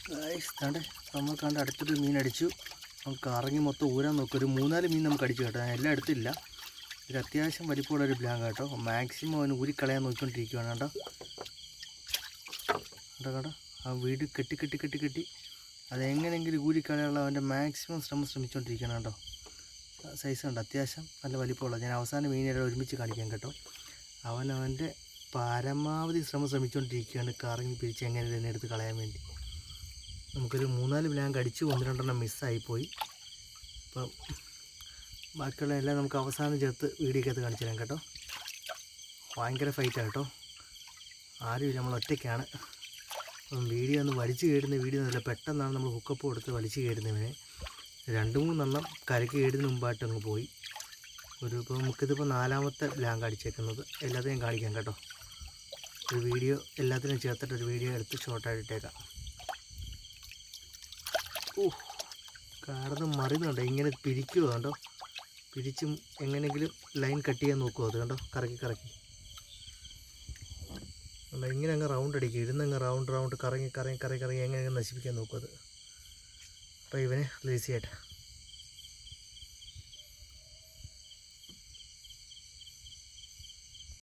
Guys താണ്ടെ നമ്മൾ കണ്ട് അടുത്തൊരു മീൻ അടിച്ചു. നമുക്ക് കറങ്ങി മൊത്തം ഊരാൻ നോക്കും. ഒരു 3-4 മീൻ നമുക്ക് അടിച്ചു കേട്ടോ. ഞാൻ എല്ലാം എടുത്തില്ല. ഇത് അത്യാവശ്യം വലിപ്പമുള്ളൊരു ബ്ലാങ്ക് കേട്ടോ. മാക്സിമം അവന് ഊരിക്കളയാൻ നോക്കിക്കൊണ്ടിരിക്കുകയാണ് കേട്ടോ. കേട്ടോ ആ വീട് കെട്ടി അതെങ്ങനെയെങ്കിലും ഊരിക്കളയാനുള്ള അവൻ്റെ മാക്സിമം ശ്രമിച്ചുകൊണ്ടിരിക്കുകയാണ് കേട്ടോ. സൈസ് ഉണ്ട്, അത്യാവശ്യം നല്ല വലിപ്പമുള്ള. ഞാൻ അവസാനം മീനുകളെ ഒരുമിച്ച് കാണിക്കാം കേട്ടോ. അവൻ്റെ പരമാവധി ശ്രമിച്ചുകൊണ്ടിരിക്കുകയാണ് കറങ്ങി പിരിച്ച് എങ്ങനെ തന്നെ എടുത്ത് കളയാൻ വേണ്ടി. നമുക്കൊരു 3-4 ബ്ലാങ്ക് അടിച്ച് 1-2 മിസ്സായിപ്പോയി. അപ്പം ബാക്കിയുള്ള എല്ലാം നമുക്ക് അവസാനം ചേർത്ത് വീഡിയോക്കകത്ത് കാണിച്ചു തരാം കേട്ടോ. ഭയങ്കര ഫൈറ്റാണ് കേട്ടോ. ആരുമില്ല, നമ്മൾ ഒറ്റയ്ക്കാണ്. അപ്പം വീഡിയോ ഒന്ന് വലിച്ചു കയറുന്ന വീഡിയോ ഒന്നുമില്ല. പെട്ടെന്നാണ് നമ്മൾ ഹുക്കപ്പ് കൊടുത്ത് വലിച്ചു കയറുന്നവനെ. 2-3 കരയ്ക്ക് കയറുന്നതിന് മുമ്പായിട്ട് അങ്ങ് പോയി. ഇപ്പോൾ നമുക്കിതിപ്പോൾ 4ാമത്തെ ബ്ലാങ്ക് അടിച്ചേക്കുന്നത്. എല്ലാത്തിനെയും കാണിക്കാം കേട്ടോ. ഒരു വീഡിയോ എല്ലാത്തിനും ചേർത്തിട്ടൊരു വീഡിയോ എടുത്ത് ഷോർട്ടായിട്ട് ഇട്ടേക്കാം. കാരണം മറിയുന്നുണ്ടോ, ഇങ്ങനെ പിരിക്കുമോ കണ്ടോ. പിരിച്ചും എങ്ങനെയെങ്കിലും ലൈൻ കട്ട് ചെയ്യാൻ നോക്കുമോ. അത് കണ്ടോ, കറക്കി കണ്ടോ, ഇങ്ങനെ അങ്ങ് റൗണ്ട് അടിക്കും. ഇരുന്നങ്ങ് റൗണ്ട് കറങ്ങി എങ്ങനെയെങ്കിലും നശിപ്പിക്കാൻ നോക്കും അത്. അപ്പോൾ ഇവനെ റിലീസ് ചെയ്യട്ടെ.